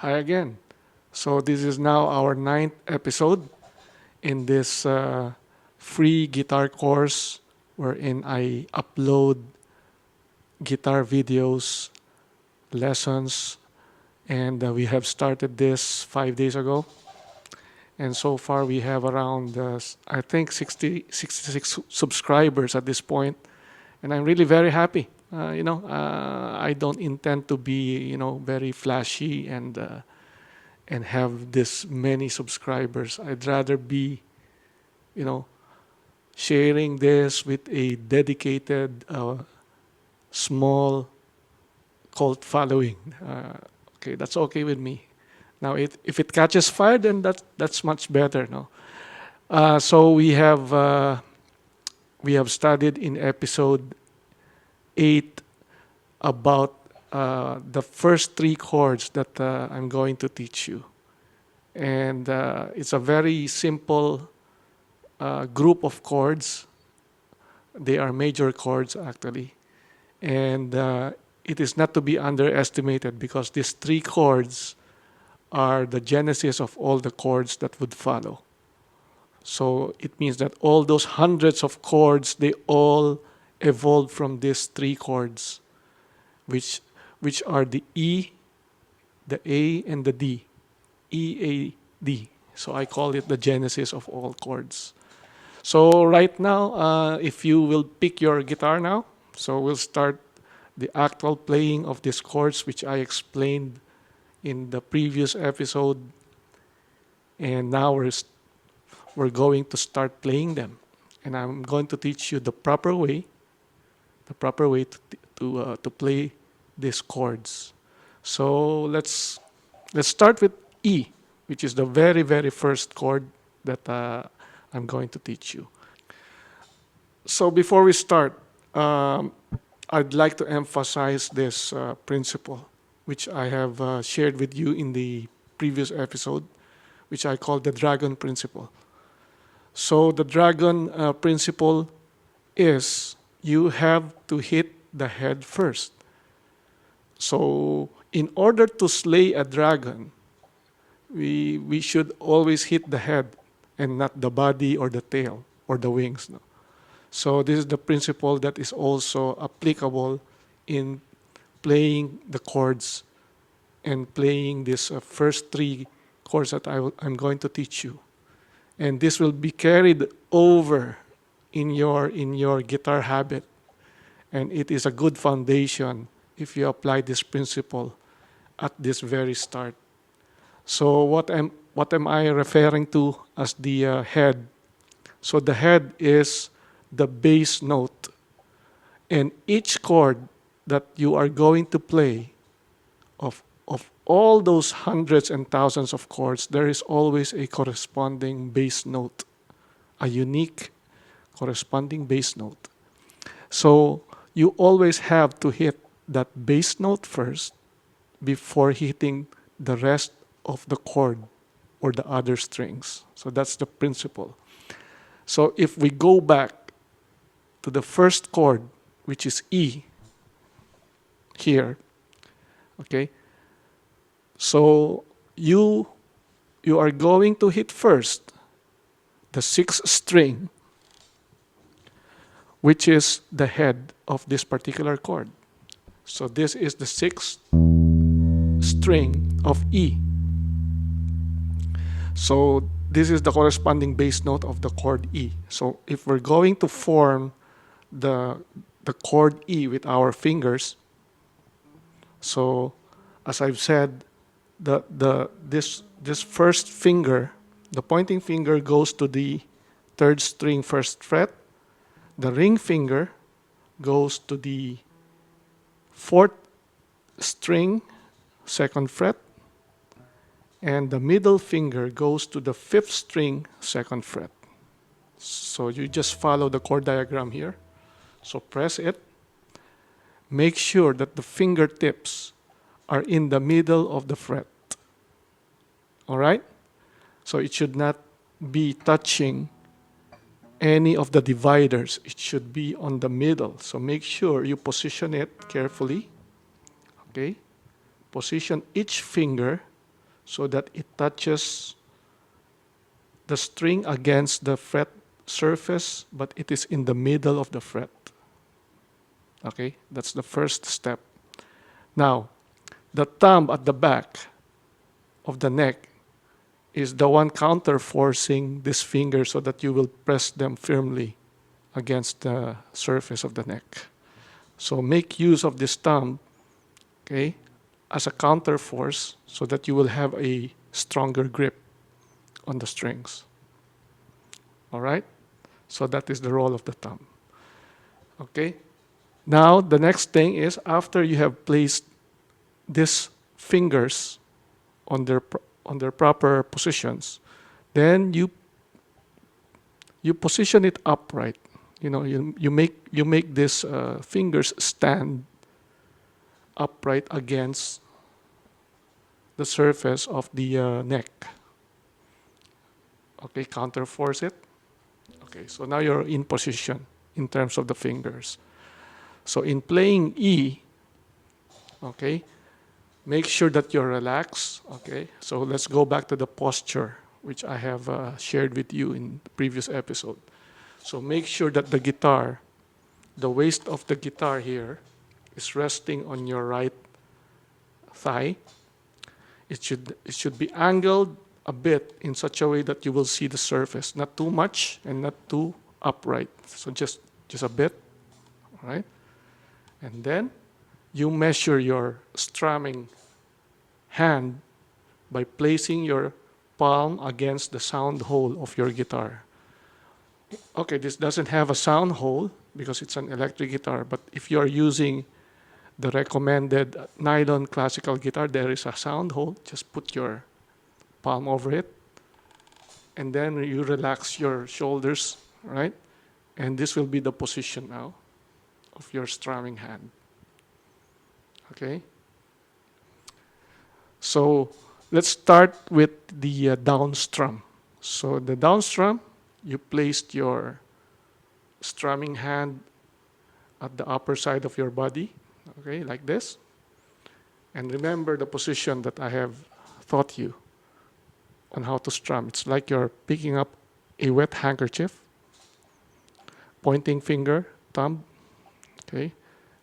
Hi again. So this is now our ninth episode in this free guitar course wherein I upload guitar videos, lessons, and we have started this 5 days ago. And so far we have around, I think, 66 subscribers at this point. And I'm really very happy. I don't intend to be, very flashy and have this many subscribers. I'd rather be, you know, sharing this with a dedicated, small cult following. Okay, that's okay with me. Now, if it catches fire, then that's much better. No, so we have studied in episode 8 about the first three chords that I'm going to teach you. And it's a very simple group of chords. They are major chords, actually. And it is not to be underestimated because these three chords are the genesis of all the chords that would follow. So it means that all those hundreds of chords, they all evolved from these three chords, which are the E, the A, and the D. E, A, D. So I call it the genesis of all chords. So right now, if you will pick your guitar now, so we'll start the actual playing of these chords, which I explained in the previous episode. And now we're going to start playing them. And I'm going to teach you the proper way to play these chords. So let's start with E, which is the very, very first chord that I'm going to teach you. So before we start, I'd like to emphasize this principle, which I have shared with you in the previous episode, which I call the dragon principle. So the dragon principle is you have to hit the head first. So in order to slay a dragon, we should always hit the head and not the body or the tail or the wings. No? So this is the principle that is also applicable in playing the chords and playing these first three chords that I'm going to teach you. And this will be carried over in your guitar habit. And it is a good foundation if you apply this principle at this very start. So what am I referring to as the head? So the head is the bass note. And each chord that you are going to play of all those hundreds and thousands of chords, there is always a corresponding bass note, a unique corresponding bass note. So you always have to hit that bass note first before hitting the rest of the chord or the other strings. So that's the principle. So if we go back to the first chord, which is E, here, okay? So you are going to hit first the sixth string, which is the head of this particular chord. So this is the sixth string of E. So this is the corresponding bass note of the chord E. So if we're going to form the chord E with our fingers, so as I've said, this first finger, the pointing finger goes to the third string first fret. The ring finger goes to the fourth string second fret. And the middle finger goes to the fifth string second fret. So you just follow the chord diagram here. So press it. Make sure that the fingertips are in the middle of the fret. All right? So it should not be touching any of the dividers. It should be on the middle. So make sure you position it carefully. Okay? Position each finger so that it touches the string against the fret surface, but it is in the middle of the fret. Okay, that's the first step. Now, the thumb at the back of the neck is the one counterforcing this finger so that you will press them firmly against the surface of the neck. So make use of this thumb, okay, as a counterforce so that you will have a stronger grip on the strings. All right? So that is the role of the thumb. Okay? Now, the next thing is after you have placed these fingers on their proper positions, then you position it upright. You know, you make these fingers stand upright against the surface of the neck. Okay, counterforce it. Okay, so now you're in position in terms of the fingers. So in playing E, okay, make sure that you're relaxed. Okay, so let's go back to the posture which I have shared with you in the previous episode. So make sure that the guitar, the waist of the guitar here, is resting on your right thigh. It should be angled a bit in such a way that you will see the surface, not too much and not too upright. So just a bit, all right? And then you measure your strumming hand by placing your palm against the sound hole of your guitar. Okay, this doesn't have a sound hole because it's an electric guitar, but if you are using the recommended nylon classical guitar, there is a sound hole. Just put your palm over it, and then you relax your shoulders, right? And this will be the position now of your strumming hand. Okay? So let's start with the down strum. So the down strum, you placed your strumming hand at the upper side of your body, okay, like this. And remember the position that I have taught you on how to strum. It's like you're picking up a wet handkerchief, pointing finger, thumb, okay.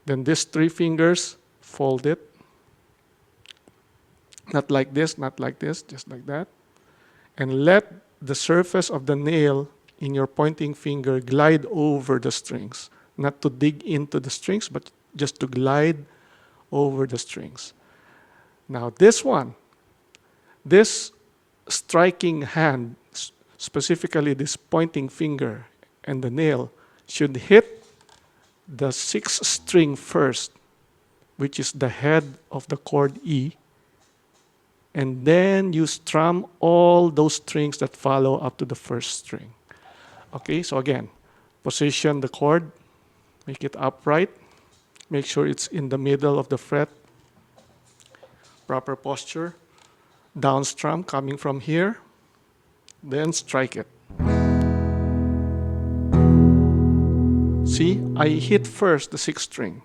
Then these three fingers, fold it. Not like this, just like that. And let the surface of the nail in your pointing finger glide over the strings. Not to dig into the strings, but just to glide over the strings. Now this one, this striking hand, specifically this pointing finger and the nail, should hit the sixth string first, which is the head of the chord E, and then you strum all those strings that follow up to the first string. Okay, so again, position the chord, make it upright, make sure it's in the middle of the fret, proper posture, down strum coming from here, then strike it. See, I hit first the sixth string,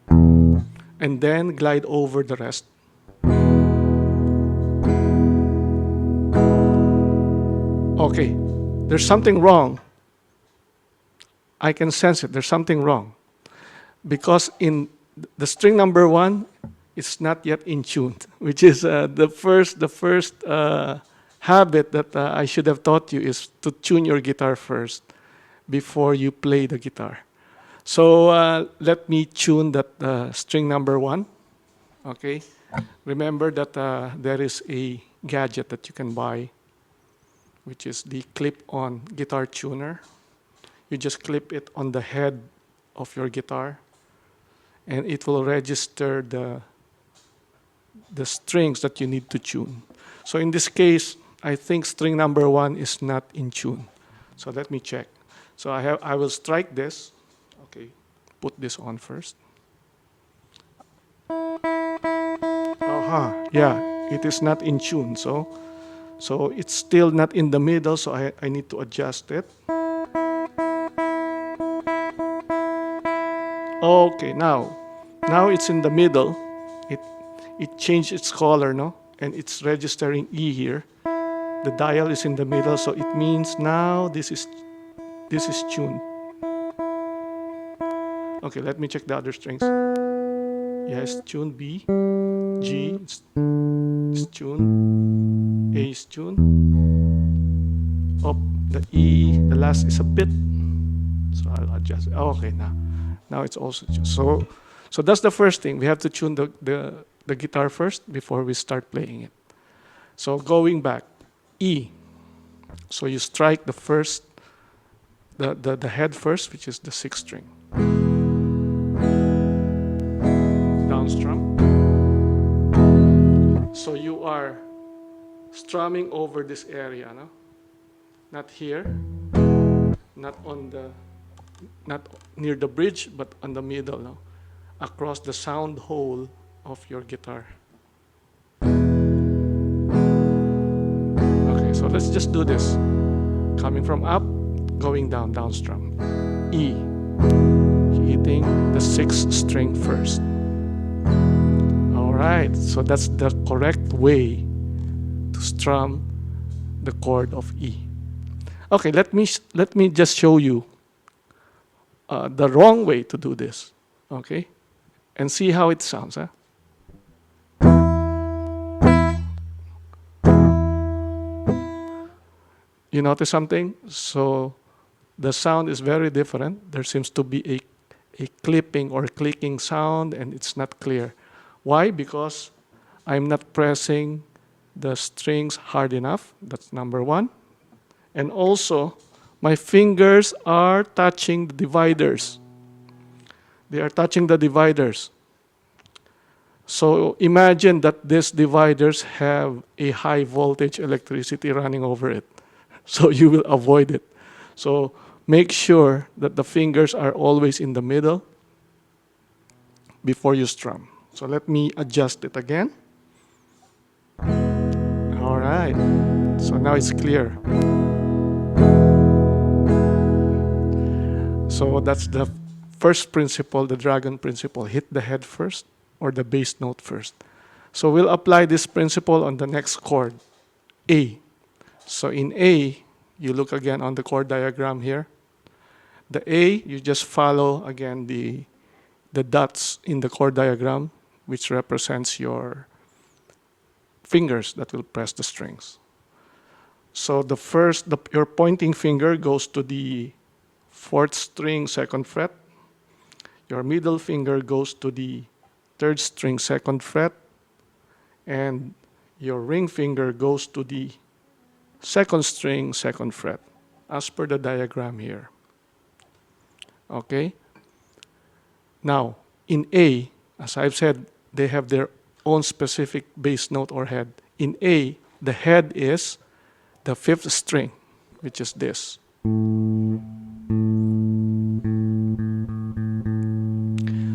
and then glide over the rest. Okay, there's something wrong. I can sense it. There's something wrong. Because in the string number 1, it's not yet in tune, which is the first habit that I should have taught you is to tune your guitar first before you play the guitar. So let me tune that string number 1. Okay, remember that there is a gadget that you can buy, which is the clip-on guitar tuner. You just clip it on the head of your guitar, and it will register the strings that you need to tune. So in this case, I think string number 1 is not in tune. So let me check. So I will strike this. Okay, put this on first. Yeah, it is not in tune. So it's still not in the middle, so I need to adjust it. Okay, now it's in the middle. It changed its color, no? and it's registering E here. The dial is in the middle, so it means now this is tuned. Okay, let me check the other strings. Yes, tune B, G is tuned, A is tuned. Up the E, the last is a bit, so I'll adjust. Oh, okay, now it's also tuned. So that's the first thing. We have to tune the guitar first before we start playing it. So going back, E. So you strike the first, the head first, which is the sixth string. Down strum. So you are strumming over this area, no? Not here, not near the bridge, but on the middle, no? Across the sound hole of your guitar. Okay, so let's just do this. Coming from up, going down, down strum. E, hitting the sixth string first. All right, so that's the correct way to strum the chord of E. Okay, let me just show you the wrong way to do this. Okay, and see how it sounds. Huh? You notice something? So the sound is very different. There seems to be a clipping or clicking sound, and it's not clear. Why? Because I'm not pressing the strings hard enough. That's number one. And also, my fingers are touching the dividers. They are touching the dividers. So imagine that these dividers have a high voltage electricity running over it. So you will avoid it. So make sure that the fingers are always in the middle before you strum. So let me adjust it again. All right. So now it's clear. So that's the first principle, the dragon principle. Hit the head first or the bass note first. So we'll apply this principle on the next chord, A. So in A, you look again on the chord diagram here. The A, you just follow again the dots in the chord diagram, which represents your fingers that will press the strings. So the first, your pointing finger goes to the fourth string, second fret. Your middle finger goes to the third string, second fret. And your ring finger goes to the second string, second fret, as per the diagram here. Okay? Now, in A, as I've said, they have their own specific bass note or head. In A, the head is the fifth string, which is this.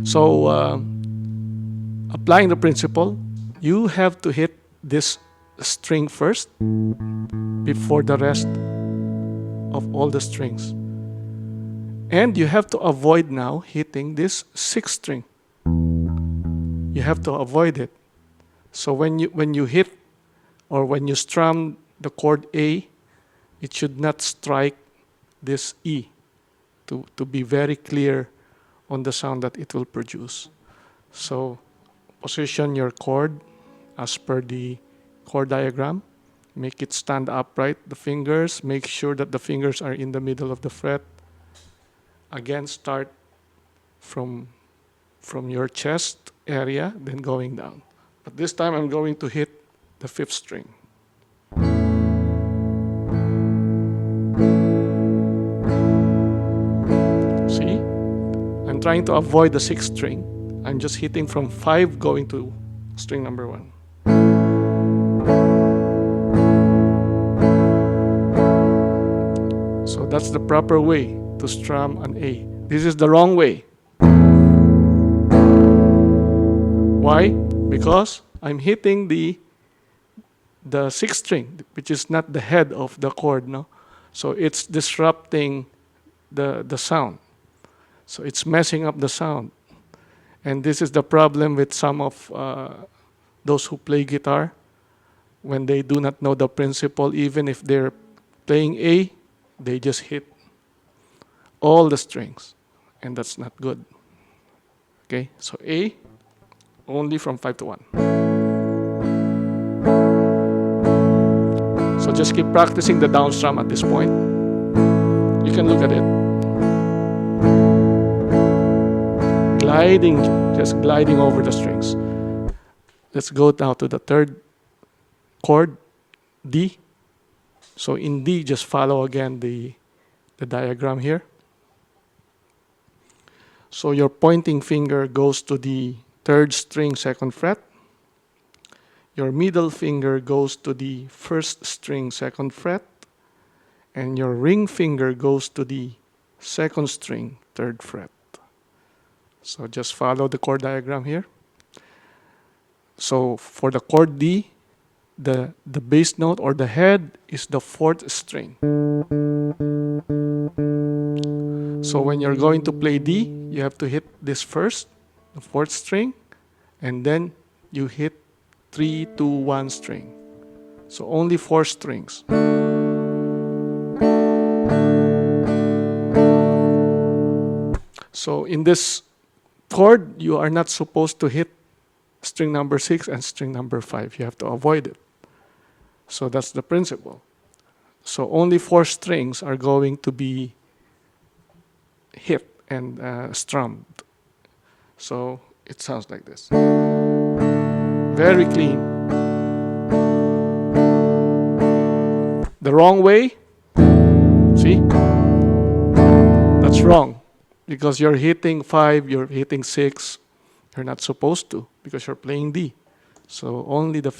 So, applying the principle, you have to hit this string first before the rest of all the strings. And you have to avoid now hitting this sixth string. You have to avoid it. So when you hit or when you strum the chord A, it should not strike this E to be very clear on the sound that it will produce. So position your chord as per the chord diagram. Make it stand upright, the fingers. Make sure that the fingers are in the middle of the fret. Again, start from your chest area, then going down. But this time I'm going to hit the fifth string. See? I'm trying to avoid the sixth string. I'm just hitting from 5 going to string number 1. So that's the proper way to strum an A. This is the wrong way. Why? Because I'm hitting the sixth string, which is not the head of the chord, no? So it's disrupting the sound. So it's messing up the sound. And this is the problem with some of those who play guitar. when they do not know the principle, even if they're playing A, they just hit all the strings, and that's not good. Okay, so A, only from 5 to 1. So just keep practicing the down strum at this point. You can look at it. Gliding, just gliding over the strings. Let's go now to the third chord, D. So in D, just follow again the diagram here. So your pointing finger goes to the third string, second fret. Your middle finger goes to the first string, second fret. And your ring finger goes to the second string, third fret. So just follow the chord diagram here. So for the chord D, the bass note or the head is the fourth string. So when you're going to play D, you have to hit this first, the fourth string, and then you hit 3, 2, 1 string. So only 4 strings. So in this chord, you are not supposed to hit string number 6 and string number 5. You have to avoid it. So that's the principle. So only 4 strings are going to be hit and strummed. So it sounds like this. Very clean. The wrong way, see? That's wrong. Because you're hitting 5, you're hitting 6. You're not supposed to because you're playing D. So only the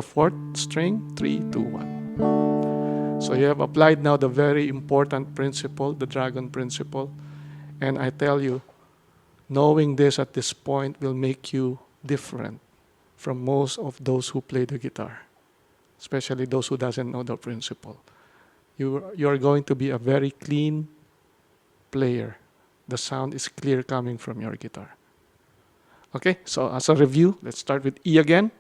fourth string, 3, 2, 1. So you have applied now the very important principle, the dragon principle. And I tell you, knowing this at this point will make you different from most of those who play the guitar, especially those who doesn't know the principle. You are going to be a very clean player. The sound is clear coming from your guitar. Okay, so as a review, let's start with E again.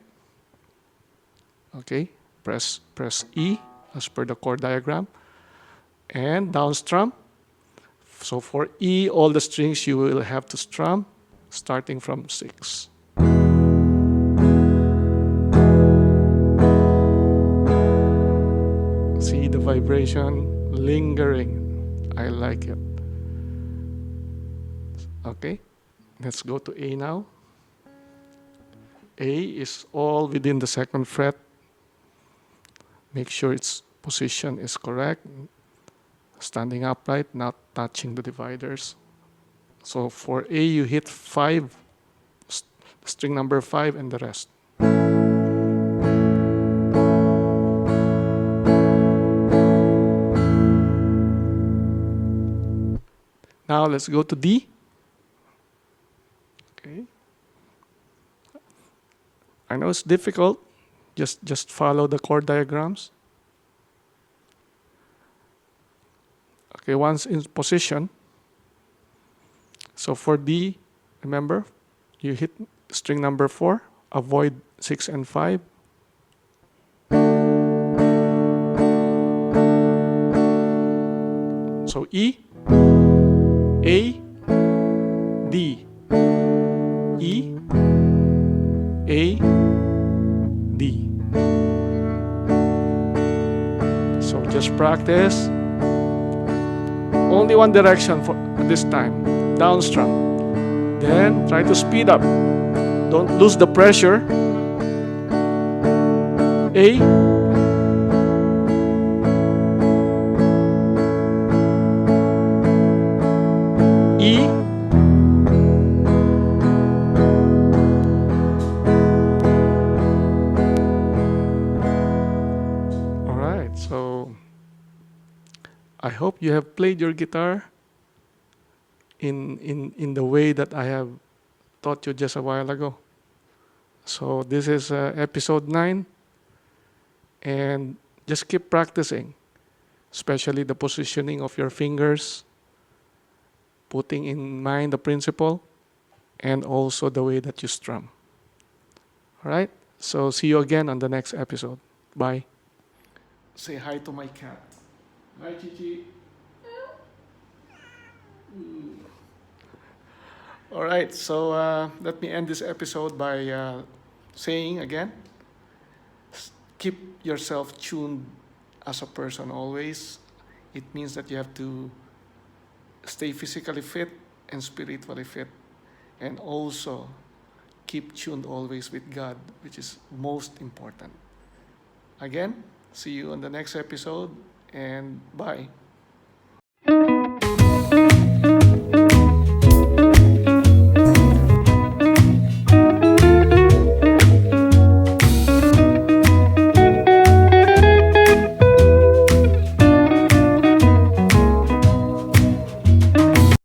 Okay, press E as per the chord diagram. And down strum. So for E, all the strings you will have to strum starting from 6. See the vibration lingering. I like it. Okay, let's go to A now. A is all within the second fret. Make sure its position is correct. Standing upright, not touching the dividers. So for A, you hit 5, string number 5 and the rest. Now let's go to D. Okay. I know it's difficult. Just follow the chord diagrams. Okay, once in position. So for D, remember, you hit string number 4, avoid 6 and 5. So E, A, D, E, A, D. So just practice. Only one direction for this time, down strum. Then try to speed up. Don't lose the pressure. A, E, all right, so I hope you have played your guitar in the way that I have taught you just a while ago. So this is episode 9, and just keep practicing, especially the positioning of your fingers, putting in mind the principle, and also the way that you strum. All right? So see you again on the next episode. Bye. Say hi to my cat. Hi, Chichi. All right, so let me end this episode by saying again, keep yourself tuned as a person always. It means that you have to stay physically fit and spiritually fit, and also keep tuned always with God, which is most important. Again, see you on the next episode, and bye.